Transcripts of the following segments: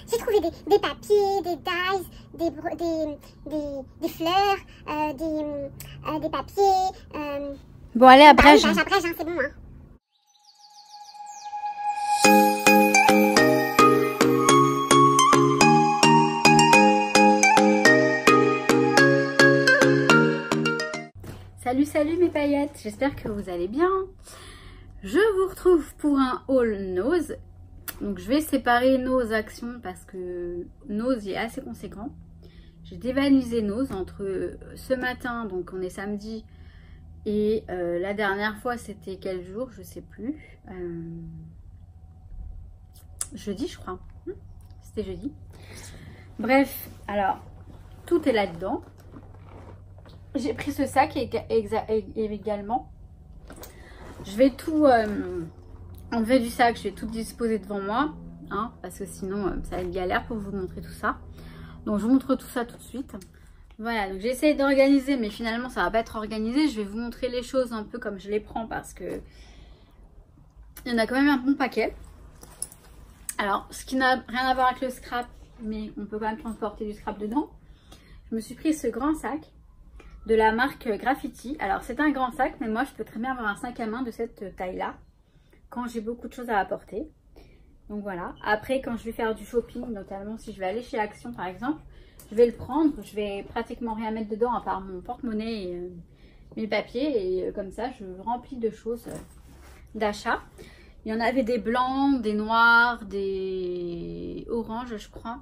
j'ai trouvé des papiers, des dies, des fleurs, des papiers. Bon, allez, abrège. J'abrège, hein, c'est bon. Hein. Salut, salut mes paillettes, j'espère que vous allez bien. Je vous retrouve pour un haul Nose. Donc je vais séparer nos actions parce que Nose est assez conséquent. J'ai dévalisé Nose entre ce matin, donc on est samedi, et la dernière fois c'était quel jour, je sais plus. Jeudi je crois. C'était jeudi. Bref, alors tout est là-dedans. J'ai pris ce sac également. Je vais tout enlever du sac, je vais tout disposer devant moi, hein, parce que sinon ça va être galère pour vous montrer tout ça. Donc je vous montre tout ça tout de suite. Voilà, donc j'ai essayé d'organiser, mais finalement ça va pas être organisé. Je vais vous montrer les choses un peu comme je les prends parce que il y en a quand même un bon paquet. Alors, ce qui n'a rien à voir avec le scrap, mais on peut quand même transporter du scrap dedans. Je me suis pris ce grand sac de la marque Graffiti. Alors c'est un grand sac, mais moi je peux très bien avoir un sac à main de cette taille là quand j'ai beaucoup de choses à apporter. Donc voilà, après quand je vais faire du shopping, notamment si je vais aller chez Action par exemple, je vais le prendre, je vais pratiquement rien mettre dedans à part mon porte-monnaie et mes papiers, et comme ça je remplis de choses d'achat. Il y en avait des blancs, des noirs, des oranges je crois.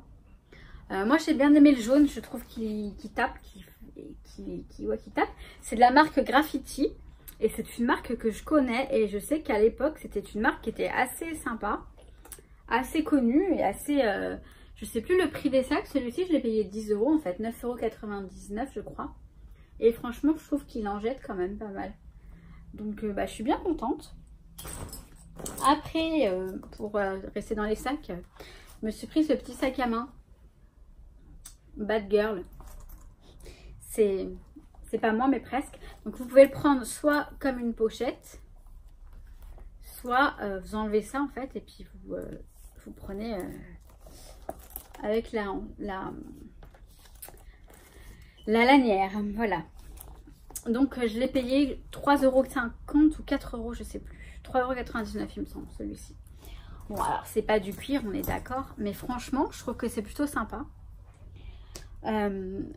Moi j'ai bien aimé le jaune, je trouve qu'il tape, qui tape. C'est de la marque Graffiti et c'est une marque que je connais, et je sais qu'à l'époque c'était une marque qui était assez sympa, assez connue et assez... je sais plus le prix des sacs, celui-ci je l'ai payé 10 € en fait, 9,99 € je crois. Et franchement je trouve qu'il en jette quand même pas mal. Donc je suis bien contente. Après, pour rester dans les sacs, je me suis pris ce petit sac à main Bad Girl. C'est pas moi mais presque. Donc vous pouvez le prendre soit comme une pochette, soit vous enlevez ça en fait, et puis vous prenez avec la lanière. Voilà. Donc je l'ai payé 3,50 € ou 4 € je sais plus. 3,99 € il me semble celui-ci. Bon alors c'est pas du cuir, on est d'accord, mais franchement je trouve que c'est plutôt sympa.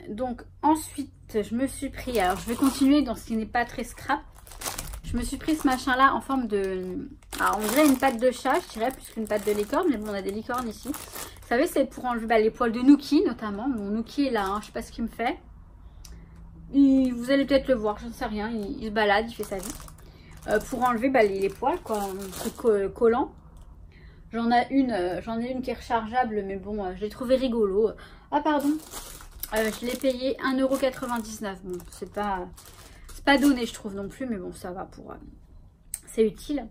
Donc ensuite je me suis pris, alors je vais continuer dans ce qui n'est pas très scrap. Je me suis pris ce machin là en forme de, alors on dirait une patte de chat, je dirais, plus qu'une patte de licorne, mais bon on a des licornes ici. Vous savez, c'est pour enlever les poils de Nookie notamment. Mon Nookie est là, hein, je sais pas ce qu'il me fait. Vous allez peut-être le voir, je ne sais rien, il se balade, il fait sa vie. Pour enlever les poils quoi, un truc collant. J'en ai une qui est rechargeable, mais bon je l'ai trouvé rigolo. Ah pardon. Je l'ai payé 1,99 €. Bon, c'est pas donné je trouve non plus, mais bon ça va pour... c'est utile.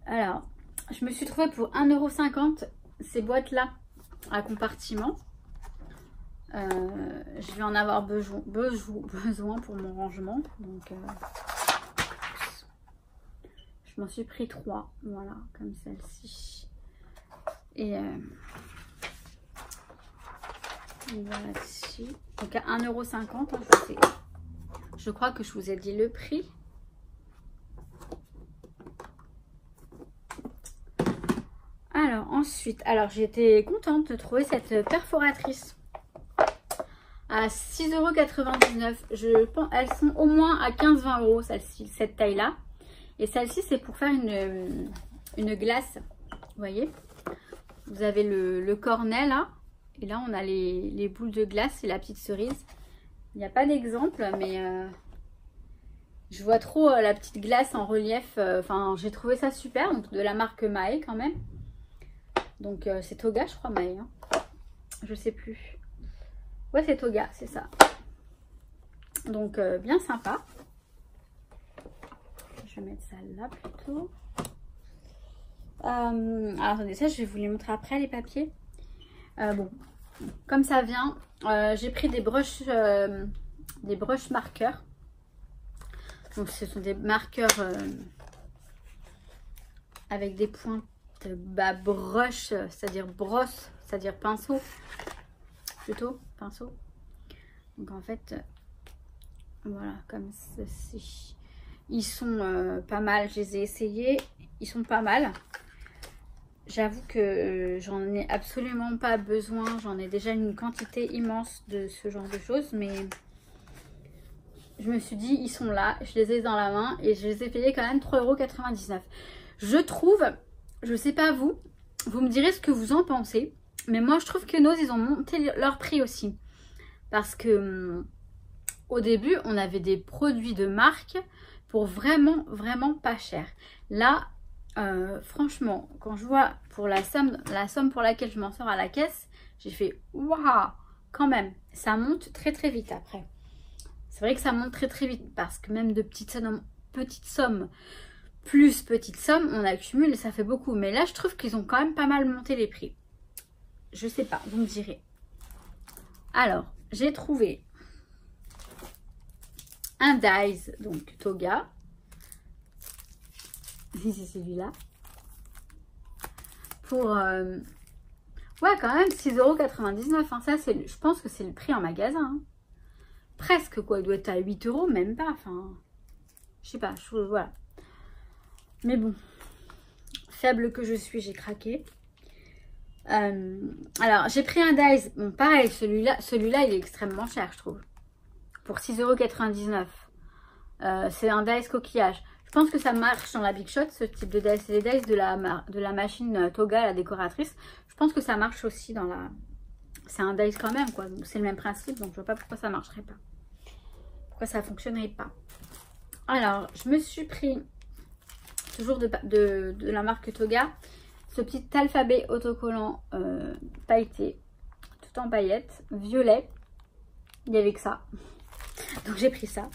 Alors, je me suis trouvée pour 1,50 € ces boîtes là à compartiment. Je vais en avoir besoin pour mon rangement. Donc je m'en suis pris 3. Voilà, comme celle-ci. Et... voilà dessus. Donc à 1,50 €, hein, je crois que je vous ai dit le prix. Alors ensuite, j'étais contente de trouver cette perforatrice à 6,99 €. Je pense elles sont au moins à 15-20 € celle-ci, cette taille là. Et celle-ci c'est pour faire une glace. Vous voyez, vous avez le cornet là. Et là, on a les boules de glace et la petite cerise. Il n'y a pas d'exemple, mais je vois trop la petite glace en relief. Enfin, j'ai trouvé ça super. Donc, de la marque Mae quand même. Donc, c'est Toga, je crois, Mae. Hein. Je sais plus. Ouais, c'est Toga, c'est ça. Donc, bien sympa. Je vais mettre ça là plutôt. Alors, attendez, ça, je vais vous les montrer après, les papiers. Bon, comme ça vient, j'ai pris des brushes marqueurs. Donc ce sont des marqueurs avec des pointes brush, c'est-à-dire brosse, c'est-à-dire pinceau, plutôt, pinceau. Donc en fait, voilà, comme ceci. Ils sont pas mal, je les ai essayés, ils sont pas mal. J'avoue que j'en ai absolument pas besoin, j'en ai déjà une quantité immense de ce genre de choses, mais je me suis dit, ils sont là, je les ai dans la main et je les ai payés quand même 3,99 €. Je trouve, je sais pas vous, vous me direz ce que vous en pensez, mais moi je trouve que Nose, ils ont monté leur prix aussi. Parce que au début, on avait des produits de marque pour vraiment, vraiment pas cher. Là, franchement, quand je vois pour la somme pour laquelle je m'en sors à la caisse, j'ai fait waouh, quand même, ça monte très très vite après. C'est vrai que ça monte très très vite parce que même de petites sommes plus petites sommes, on accumule et ça fait beaucoup. Mais là, je trouve qu'ils ont quand même pas mal monté les prix. Je sais pas, vous me direz. Alors, j'ai trouvé un Dies, donc Toga. C'est celui-là. Pour, ouais, quand même 6,99 €. Hein. Ça, je pense que c'est le prix en magasin. Hein. Presque, quoi. Il doit être à 8 €, même pas. Enfin, je sais pas. Voilà. Mais bon, faible que je suis, j'ai craqué. Alors, j'ai pris un Dies. Bon, pareil, celui-là, il est extrêmement cher, je trouve. Pour 6,99 €. C'est un Dies coquillage. Je pense que ça marche dans la Big Shot, ce type de Dies. C'est les Dies de la machine Toga, la décoratrice. Je pense que ça marche aussi dans la... C'est un Dies quand même, quoi. C'est le même principe, donc je vois pas pourquoi ça marcherait pas. Pourquoi ça fonctionnerait pas. Alors, je me suis pris, toujours de la marque Toga, ce petit alphabet autocollant pailleté, tout en paillettes, violet. Il n'y avait que ça. Donc j'ai pris ça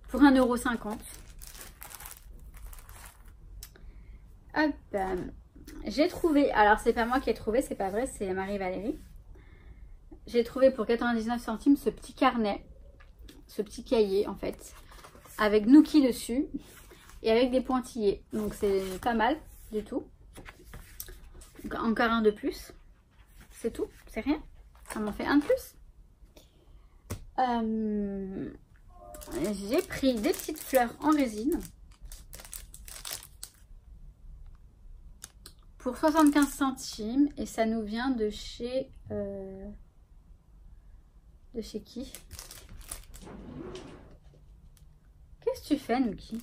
pour 1,50 €. Hop, j'ai trouvé, alors c'est pas moi qui ai trouvé, c'est pas vrai, c'est Marie-Valérie. J'ai trouvé pour 99 centimes ce petit carnet, ce petit cahier en fait, avec Nookie dessus et avec des pointillés. Donc c'est pas mal du tout. Donc, encore un de plus, c'est tout, c'est rien. Ça m'en fait un de plus. J'ai pris des petites fleurs en résine. Pour 75 centimes et ça nous vient de chez qui? Qu'est-ce que tu fais, Nookie?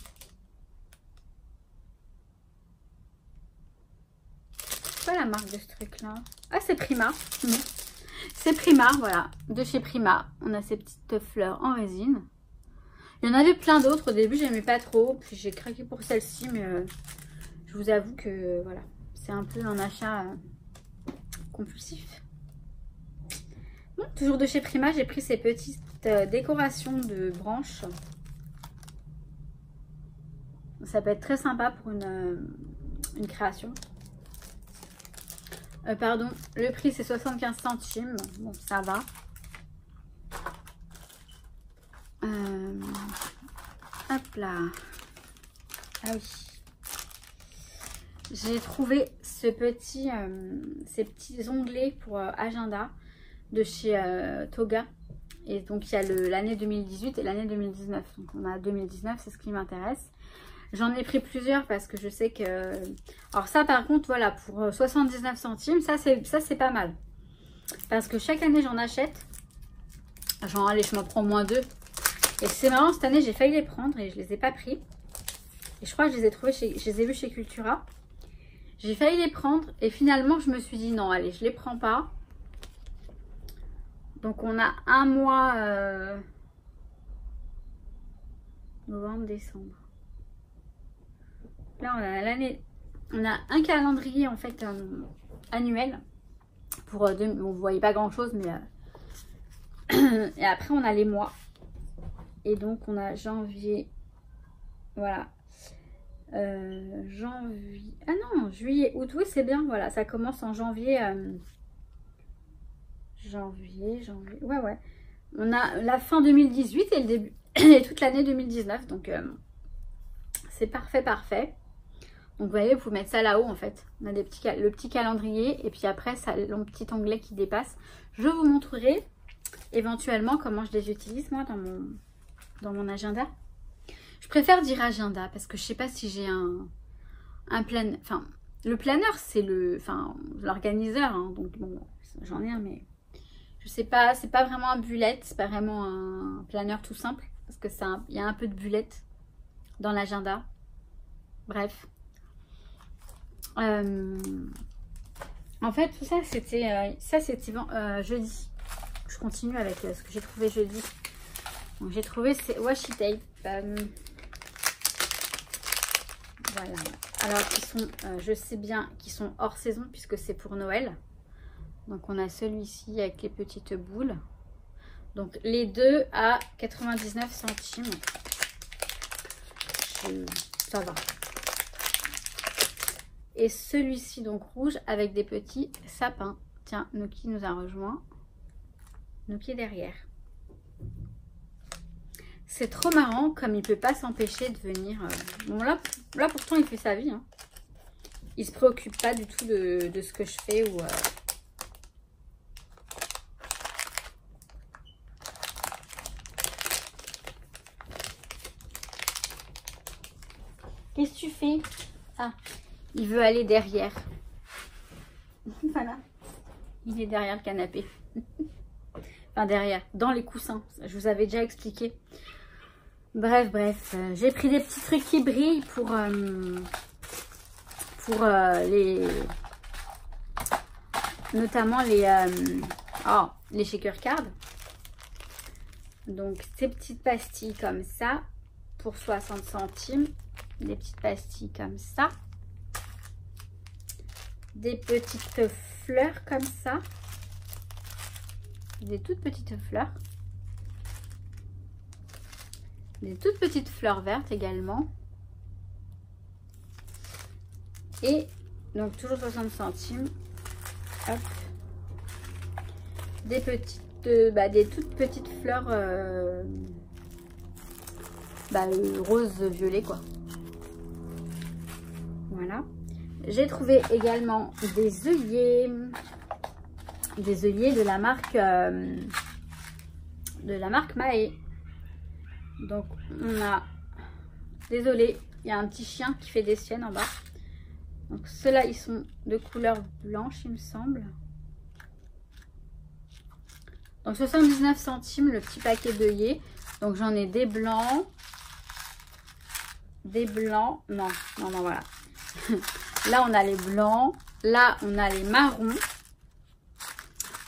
C'est quoi la marque de ce truc là? Ah, c'est Prima. C'est Prima, voilà, de chez Prima. On a ces petites fleurs en résine. Il y en avait plein d'autres au début, j'aimais pas trop, puis j'ai craqué pour celle-ci, mais je vous avoue que voilà. C'est un peu un achat compulsif. Bon, toujours de chez Prima, j'ai pris ces petites décorations de branches. Ça peut être très sympa pour une création. Pardon, le prix c'est 75 centimes. Bon, ça va. Hop là. Ah oui. J'ai trouvé ces petits onglets pour agenda de chez Toga. Et donc il y a l'année 2018 et l'année 2019. Donc on a 2019, c'est ce qui m'intéresse. J'en ai pris plusieurs parce que je sais que... Alors ça par contre, voilà, pour 79 centimes, ça c'est pas mal. Parce que chaque année j'en achète. Genre allez, je m'en prends moins 2. Et c'est marrant, cette année j'ai failli les prendre et je les ai pas pris. Et je crois que je les ai trouvés je les ai vus chez Cultura. J'ai failli les prendre et finalement je me suis dit non, allez, je les prends pas. Donc on a un mois novembre, décembre. Là on a l'année, on a un calendrier en fait annuel pour bon, vous voyez pas grand chose, mais et après on a les mois. Et donc on a janvier, voilà. Janvier, ah non, juillet, août, oui c'est bien, voilà, ça commence en janvier, janvier, ouais, on a la fin 2018 et le début, et toute l'année 2019, donc c'est parfait, Donc vous voyez, vous pouvez mettre ça là-haut en fait. On a le petit calendrier et puis après ça, le petit onglet qui dépasse. Je vous montrerai éventuellement comment je les utilise moi dans mon agenda. Je préfère dire agenda parce que je sais pas si j'ai un plan. Enfin, le planeur c'est l'organiseur. Hein, donc bon, j'en ai un mais je sais pas, c'est pas vraiment un bullet, c'est pas vraiment un planeur tout simple parce que il y a un peu de bullet dans l'agenda. Bref. En fait, tout ça, c'était jeudi. Je continue avec ce que j'ai trouvé jeudi. Donc, j'ai trouvé ces washi tape. Voilà. Alors, qui sont, je sais bien, qui sont hors saison puisque c'est pour Noël. Donc, on a celui-ci avec les petites boules. Donc, les deux à 99 centimes. Ça va. Et celui-ci donc rouge avec des petits sapins. Tiens, Nuki nous a rejoint. Nuki est derrière. C'est trop marrant comme il peut pas s'empêcher de venir. Bon là pourtant il fait sa vie. Hein. Il se préoccupe pas du tout de ce que je fais ou. Qu'est-ce que tu fais? Ah. Il veut aller derrière. Voilà. Il est derrière le canapé. Enfin derrière, dans les coussins. Je vous avais déjà expliqué. Bref. J'ai pris des petits trucs qui brillent pour les... Notamment les shaker cards. Donc ces petites pastilles comme ça. Pour 60 centimes. Des petites pastilles comme ça. Des petites fleurs comme ça. Des toutes petites fleurs. Des toutes petites fleurs vertes également. Et donc toujours 60 centimes. Hop. Des toutes petites fleurs rose violet quoi. Voilà. J'ai trouvé également des œillets de la marque Mae. Donc on a, désolé, il y a un petit chien qui fait des siennes en bas. Donc ceux-là ils sont de couleur blanche il me semble. Donc 79 centimes le petit paquet d'œillets. Donc j'en ai des blancs, non voilà. Là, on a les blancs. Là, on a les marrons.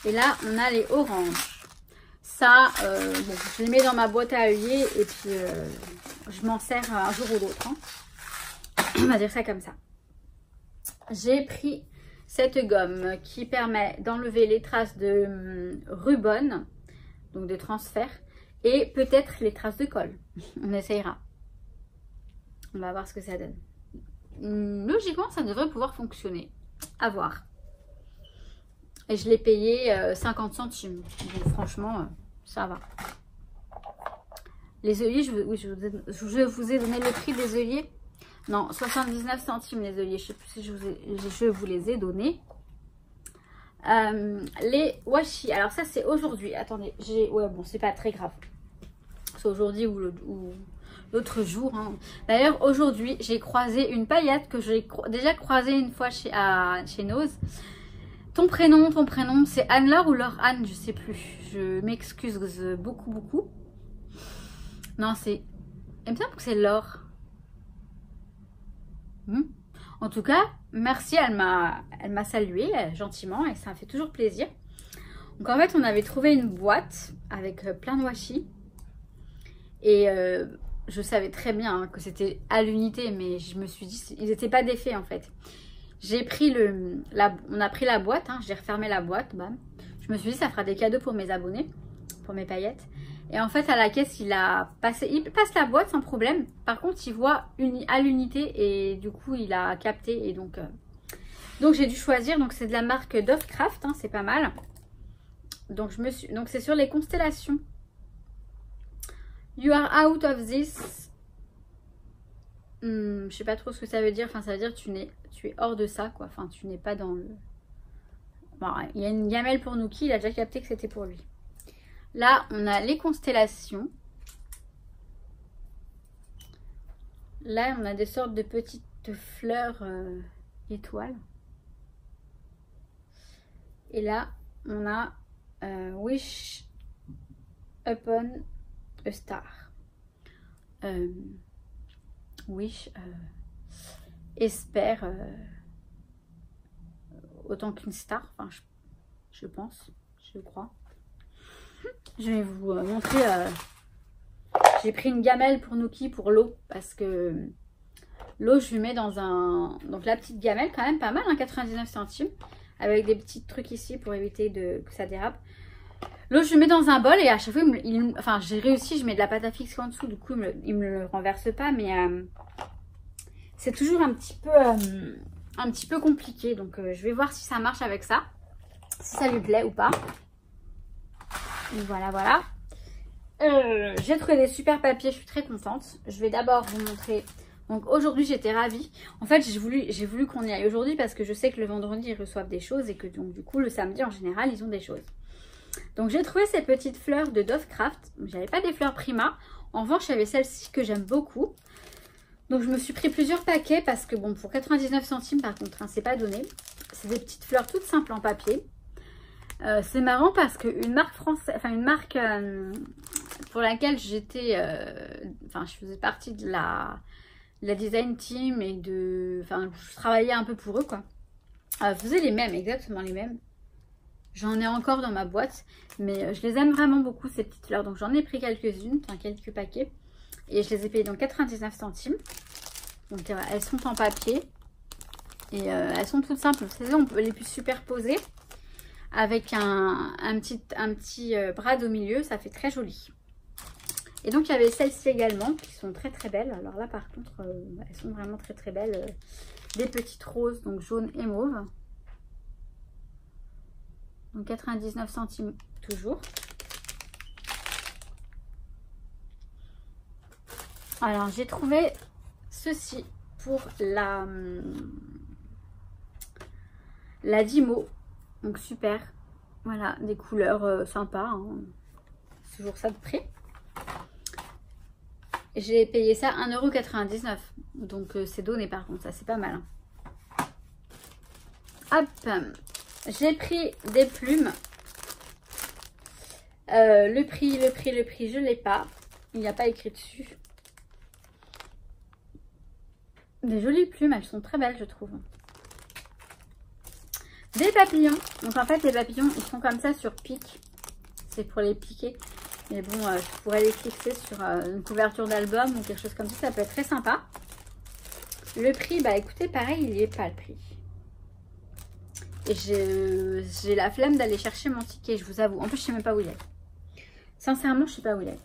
Et là, on a les oranges. Ça, bon, je les mets dans ma boîte à œillets. Et puis, je m'en sers un jour ou l'autre. Hein. On va dire ça comme ça. J'ai pris cette gomme qui permet d'enlever les traces de rubone. Donc, de transfert. Et peut-être les traces de colle. On essayera. On va voir ce que ça donne. Logiquement, ça devrait pouvoir fonctionner. À voir. Et je l'ai payé 50 centimes. Donc, franchement, ça va. Les œillets, je vous ai donné le prix des œillets. Non, 79 centimes les œillets. Je ne sais plus si je vous les ai donnés. Les washi. Alors ça, c'est aujourd'hui. Attendez, ouais, bon, c'est pas très grave. C'est aujourd'hui ou l'autre jour. Hein. D'ailleurs, aujourd'hui, j'ai croisé une paillette que j'ai déjà croisée une fois chez Nose. Ton prénom, c'est Anne-Laure ou Laure Anne, je sais plus. Je m'excuse beaucoup. Non, c'est... Il me semble que c'est Laure. En tout cas, merci, elle m'a salué gentiment et ça me fait toujours plaisir. Donc en fait, on avait trouvé une boîte avec plein de washi. Et je savais très bien hein, que c'était à l'unité, mais je me suis dit, ils n'étaient pas défaits en fait. J'ai pris on a pris la boîte, hein, j'ai refermé la boîte, bam. Je me suis dit, ça fera des cadeaux pour mes abonnés, pour mes paillettes. Et en fait, à la caisse, il passe la boîte sans problème. Par contre, il voit à l'unité et du coup, il a capté. Et donc j'ai dû choisir. Donc, c'est de la marque Dovecraft, hein, c'est pas mal. Donc, c'est sur les constellations. You are out of this. Je sais pas trop ce que ça veut dire. Enfin, ça veut dire tu es hors de ça, quoi. Enfin, tu n'es pas dans le... Bon, il y a une gamelle pour Nuki. Il a déjà capté que c'était pour lui. Là, on a les constellations. Là, on a des sortes de petites fleurs étoiles. Et là, on a Wish upon a star. Wish espère autant qu'une star. Enfin, je pense, je crois. Je vais vous montrer. J'ai pris une gamelle pour Nuki pour l'eau parce que l'eau, je lui mets dans un... Donc la petite gamelle, quand même pas mal, hein, 99 centimes. Avec des petits trucs ici pour éviter que ça dérape. L'eau, je le mets dans un bol et à chaque fois, enfin, j'ai réussi, je mets de la pâte à fixe en dessous. Du coup, il me le renverse pas, mais c'est toujours un petit peu compliqué. Donc, je vais voir si ça marche avec ça. Si ça lui plaît ou pas. Et voilà, voilà. J'ai trouvé des super papiers, je suis très contente. Je vais d'abord vous montrer... Donc aujourd'hui j'étais ravie. En fait j'ai voulu qu'on y aille aujourd'hui parce que je sais que le vendredi ils reçoivent des choses et que donc du coup le samedi en général ils ont des choses. Donc j'ai trouvé ces petites fleurs de Dovecraft. J'avais pas des fleurs Prima. En revanche j'avais celle-ci que j'aime beaucoup. Donc je me suis pris plusieurs paquets parce que bon pour 99 centimes par contre hein, c'est pas donné. C'est des petites fleurs toutes simples en papier. C'est marrant parce qu'une marque française, enfin une marque pour laquelle j'étais, enfin je faisais partie de la design team et enfin je travaillais un peu pour eux quoi. Faisait les mêmes, exactement les mêmes. J'en ai encore dans ma boîte, mais je les aime vraiment beaucoup ces petites fleurs. Donc j'en ai pris quelques-unes, enfin quelques paquets. Et je les ai payées dans 99 centimes. Donc elles sont en papier. Et elles sont toutes simples. Vous savez, on peut les superposer avec un petit brad au milieu. Ça fait très joli. Et donc il y avait celles-ci également qui sont très très belles. Alors là par contre elles sont vraiment très très belles. Des petites roses, donc jaune et mauve. Donc 99 centimes toujours. Alors j'ai trouvé ceci pour la Dymo. Donc super. Voilà, des couleurs sympas. Hein. C'est toujours ça de prix. J'ai payé ça 1,99 €. Donc c'est donné par contre, ça c'est pas mal. Hop, j'ai pris des plumes. Le prix, je l'ai pas. Il n'y a pas écrit dessus. Des jolies plumes, elles sont très belles je trouve. Des papillons. Donc en fait les papillons ils sont comme ça sur pic. C'est pour les piquer. Mais bon, je pourrais les fixer sur une couverture d'album ou quelque chose comme ça. Ça peut être très sympa. Le prix, bah écoutez, pareil, il n'y est pas le prix. Et j'ai la flemme d'aller chercher mon ticket, je vous avoue. En plus, je ne sais même pas où il est. Sincèrement, je ne sais pas où il est.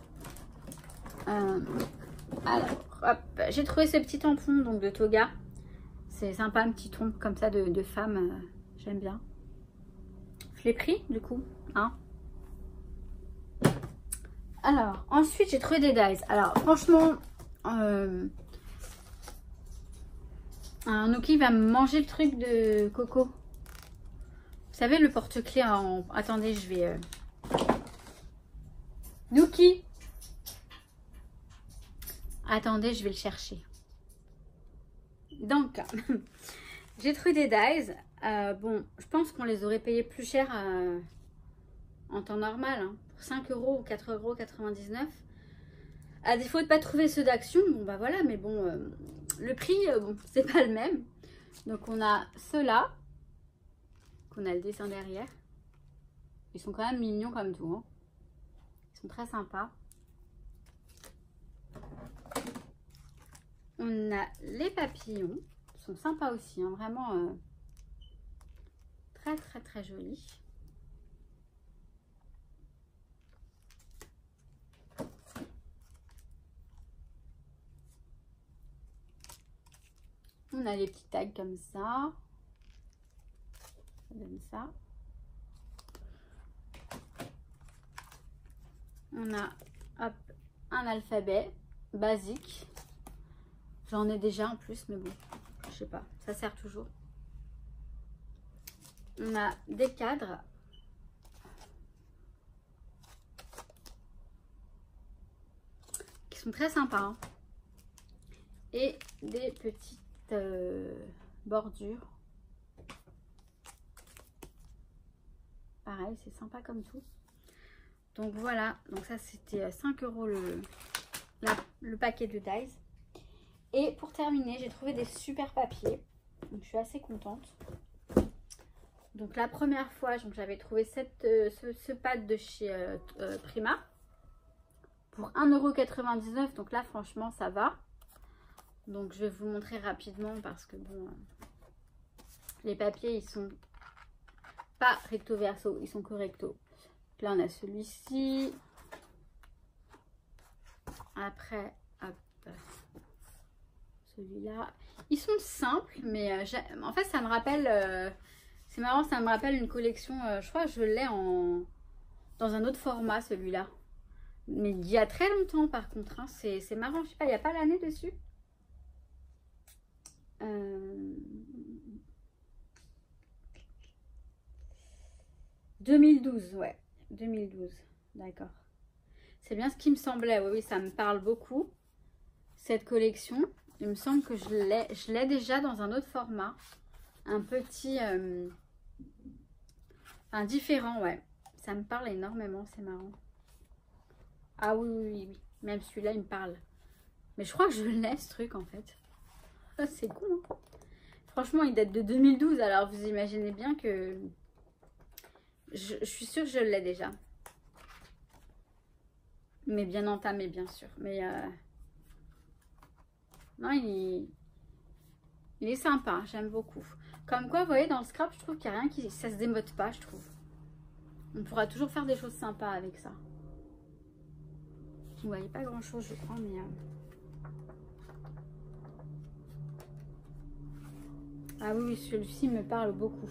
Alors, hop, j'ai trouvé ce petit tampon donc, de Toga. C'est sympa, un petit ton comme ça de femme. J'aime bien. Je l'ai pris, du coup. Hein. Alors, ensuite, j'ai trouvé des dies. Alors, franchement, Nuki va me manger le truc de Coco. Vous savez, le porte-clés en... Attendez, je vais... Nuki! Attendez, je vais le chercher. Donc, j'ai trouvé des dies. Bon, je pense qu'on les aurait payés plus cher en temps normal. Hein, pour 5 € ou 4,99 €. À défaut de ne pas trouver ceux d'action, bon bah voilà, mais bon, le prix, bon, c'est pas le même. Donc on a ceux-là, qu'on a le dessin derrière. Ils sont quand même mignons comme tout. Hein. Ils sont très sympas. On a les papillons. Ils sont sympas aussi, hein, vraiment très très très jolis. On a les petits tags comme ça. Ça donne ça. On a hop, un alphabet basique. J'en ai déjà en plus, mais bon, je sais pas, ça sert toujours. On a des cadres. Qui sont très sympas. Hein. Et des petites bordures. Pareil, c'est sympa comme tout. Donc voilà, donc ça c'était 5 € le paquet de dies. Et pour terminer, j'ai trouvé des super papiers. Donc je suis assez contente. Donc la première fois, j'avais trouvé ce pad de chez Prima pour 1,99 €. Donc là franchement ça va. Donc je vais vous montrer rapidement parce que bon, les papiers ils sont pas recto verso, ils sont correcto. Donc là on a celui-ci. Après, hop, celui-là. Ils sont simples, mais en fait ça me rappelle, c'est marrant, ça me rappelle une collection, je crois que je l'ai dans un autre format celui-là. Mais il y a très longtemps par contre, hein, c'est marrant, je sais pas, il n'y a pas l'année dessus. 2012, ouais, 2012, d'accord. C'est bien ce qui me semblait, oui, ça me parle beaucoup, cette collection. Il me semble que je l'ai déjà dans un autre format, un petit, un différent, ouais. Ça me parle énormément, c'est marrant. Ah oui, oui, oui, oui. Même celui-là, il me parle. Mais je crois que je l'ai, ce truc, en fait. C'est cool, hein. Franchement, il date de 2012, alors vous imaginez bien que... Je suis sûre que je l'ai déjà. Mais bien entamé, bien sûr. Mais non, il est sympa, j'aime beaucoup. Comme quoi, vous voyez, dans le scrap, je trouve qu'il n'y a rien qui... Ça se démode pas, je trouve. On pourra toujours faire des choses sympas avec ça. Vous voyez pas grand-chose, je crois, mais... Ah oui, celui-ci me parle beaucoup.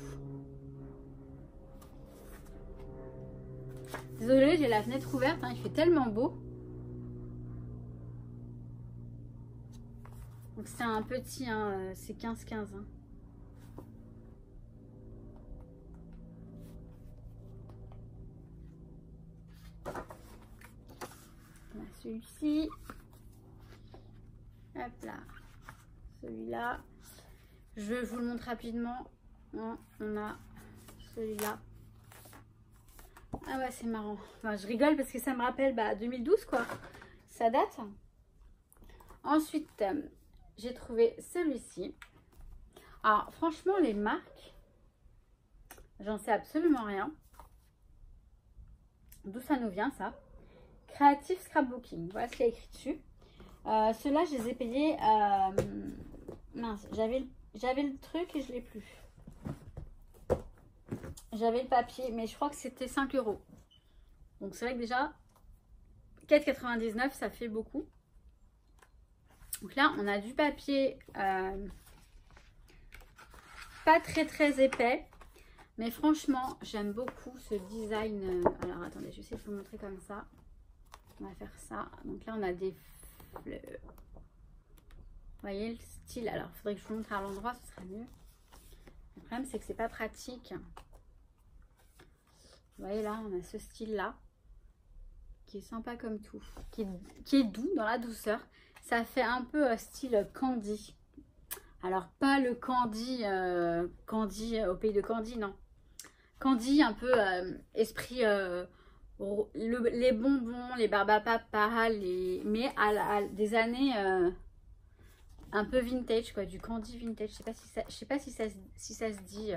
Désolée, j'ai la fenêtre ouverte, hein, il fait tellement beau. Donc c'est un petit, hein, c'est 15-15. Hein. On a celui-ci. Hop là. Celui-là. Je vous le montre rapidement. Hein, on a celui-là. Ah ouais, c'est marrant. Enfin, je rigole parce que ça me rappelle 2012 quoi. Ça date. Ensuite, j'ai trouvé celui-ci. Alors franchement, les marques, j'en sais absolument rien. D'où ça nous vient ça? Creative Scrapbooking. Voilà ce qu'il y a écrit dessus. Ceux-là, je les ai payés. Mince, j'avais le truc et je l'ai plus. J'avais le papier, mais je crois que c'était 5 €. Donc c'est vrai que déjà, 4,99 €, ça fait beaucoup. Donc là, on a du papier pas très épais. Mais franchement, j'aime beaucoup ce design. Alors attendez, je vais essayer de vous montrer comme ça. On va faire ça. Donc là, on a des fleurs. Vous voyez le style. Alors, il faudrait que je vous montre à l'endroit, ce serait mieux. Le problème, c'est que c'est pas pratique. Vous voyez là, on a ce style-là. Qui est sympa comme tout. Qui est doux, dans la douceur. Ça fait un peu style candy. Alors, pas le candy, candy au pays de Candy, non. Candy, un peu esprit, les bonbons, les barbapapa, mais à des années un peu vintage, quoi, du candy vintage. Je sais pas si ça se dit.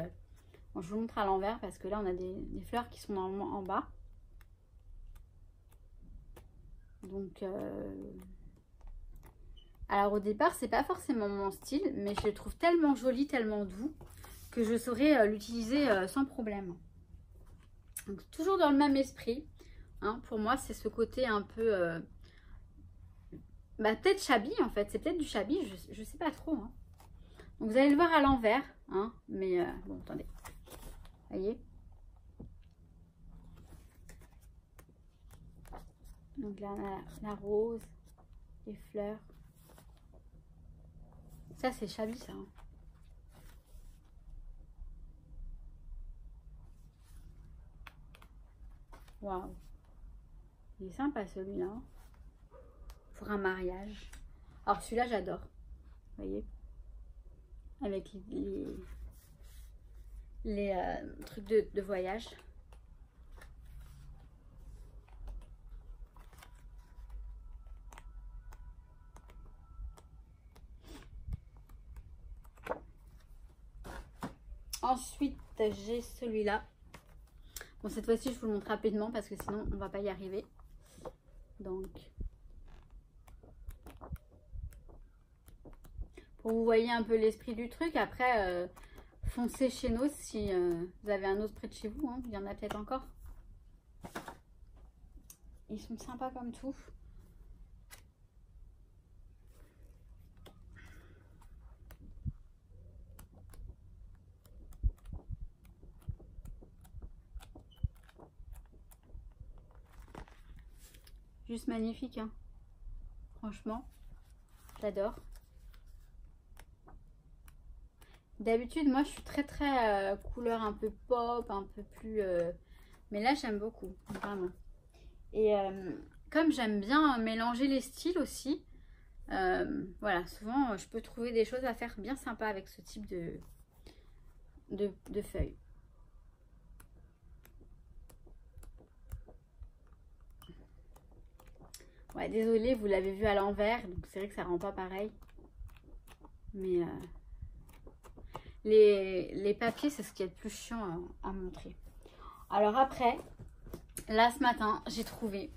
Bon, je vous montre à l'envers parce que là, on a des fleurs qui sont normalement en bas. Donc, alors au départ, c'est pas forcément mon style, mais je le trouve tellement joli, tellement doux, que je saurais l'utiliser sans problème. Donc toujours dans le même esprit, hein, pour moi c'est ce côté un peu, peut-être shabby en fait, c'est peut-être du shabby, je sais pas trop. Hein. Donc vous allez le voir à l'envers, hein, mais bon attendez, voyez. Donc là on a la rose, les fleurs. Ça, c'est shabby, ça. Hein. Waouh. Il est sympa, celui-là. Pour un mariage. Alors, celui-là, j'adore. Vous voyez? Avec les trucs de voyage. Ensuite, j'ai celui-là. Bon, cette fois-ci, je vous le montre rapidement parce que sinon, on va pas y arriver. Donc, pour vous voyez un peu l'esprit du truc. Après, foncez chez nous si vous avez un autre près de chez vous. Hein. Il y en a peut-être encore. Ils sont sympas comme tout. Juste magnifique, hein. Franchement, j'adore. D'habitude, moi, je suis très couleur un peu pop, un peu plus... Mais là, j'aime beaucoup, vraiment. Et comme j'aime bien mélanger les styles aussi, voilà, souvent, je peux trouver des choses à faire bien sympa avec ce type de feuilles. Ouais, désolée, vous l'avez vu à l'envers, donc c'est vrai que ça rend pas pareil. Mais les papiers, c'est ce qui est le plus chiant à montrer. Alors après, là ce matin, j'ai trouvé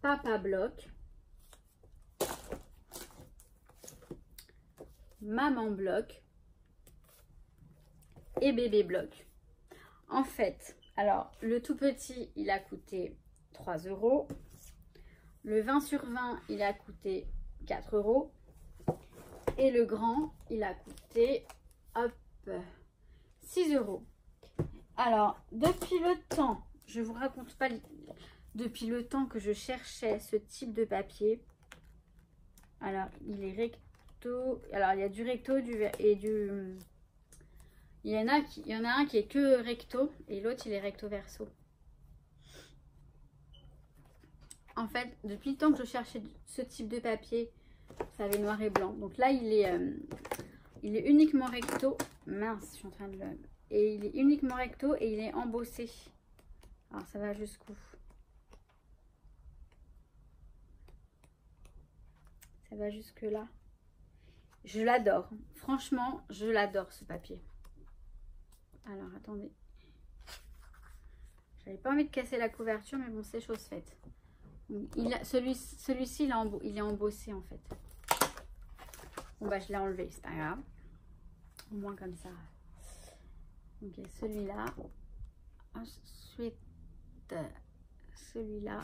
Papa Bloc, Maman Bloc et Bébé Bloc. En fait, alors le tout petit, il a coûté 3 €. Le 20 sur 20, il a coûté 4 €. Et le grand, il a coûté, hop, 6 €. Alors, depuis le temps, je vous raconte pas, depuis le temps que je cherchais ce type de papier. Alors, il est recto. Alors, il y a du recto et du... Il y en a un qui est que recto et l'autre, il est recto verso. En fait, depuis le temps que je cherchais ce type de papier, ça avait noir et blanc. Donc là, il est uniquement recto. Mince, je suis en train de le... Et il est uniquement recto et il est embossé. Alors, ça va jusqu'où? Ça va jusque là. Je l'adore. Franchement, je l'adore ce papier. Alors, attendez. J'avais pas envie de casser la couverture, mais bon, c'est chose faite. Celui-ci, il est embossé en fait. Bon, bah, je l'ai enlevé, c'est pas grave. Au moins comme ça. Ok, celui-là. Ensuite, celui-là.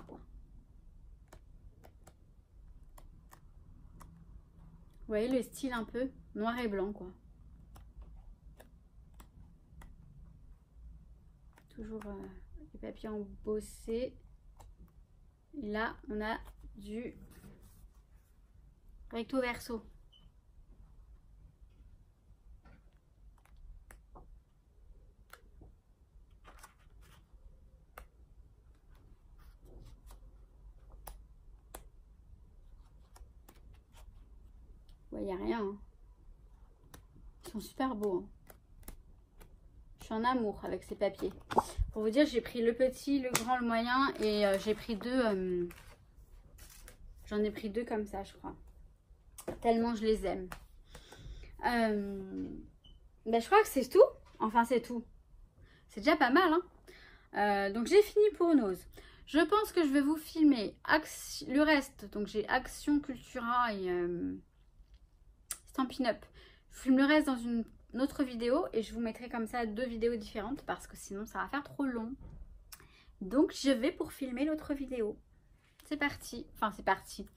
Vous voyez le style un peu noir et blanc, quoi. Toujours les papiers embossés. Et là, on a du recto verso. Ouais, il n'y a rien. Hein. Ils sont super beaux. Hein. Je suis en amour avec ces papiers. Pour vous dire, j'ai pris le petit, le grand, le moyen et j'ai pris deux. J'en ai pris deux comme ça, je crois. Tellement je les aime. Ben, je crois que c'est tout. Enfin, c'est tout. C'est déjà pas mal. Hein. Donc, j'ai fini pour Nose. Je pense que je vais vous filmer le reste. Donc, j'ai Action Cultura et Stampin' Up. Je filme le reste dans une autre vidéo et je vous mettrai comme ça 2 vidéos différentes parce que sinon ça va faire trop long. Donc je vais pour filmer l'autre vidéo. C'est parti. Enfin c'est parti.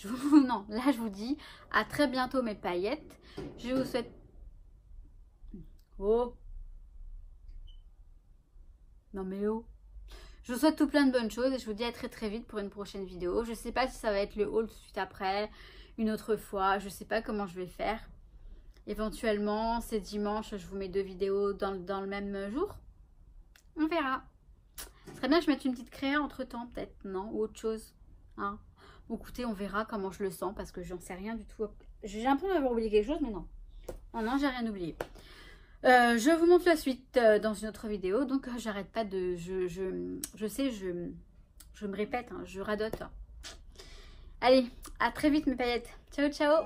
Non, là je vous dis à très bientôt mes paillettes. Je vous souhaite... Oh. Non mais oh. Je vous souhaite tout plein de bonnes choses et je vous dis à très très vite pour une prochaine vidéo. Je ne sais pas si ça va être le haul tout de suite après, une autre fois. Je ne sais pas comment je vais faire. Éventuellement, c'est dimanche, je vous mets 2 vidéos dans le même jour. On verra. Ce serait bien que je mette une petite créa entre temps, peut-être, non? Ou autre chose. Hein? Bon, écoutez, on verra comment je le sens parce que j'en sais rien du tout. J'ai l'impression d'avoir oublié quelque chose, mais non. Non, non, j'ai rien oublié. Je vous montre la suite dans une autre vidéo. Donc, j'arrête pas de... Je sais, je me répète, hein, je radote. Allez, à très vite mes paillettes. Ciao, ciao!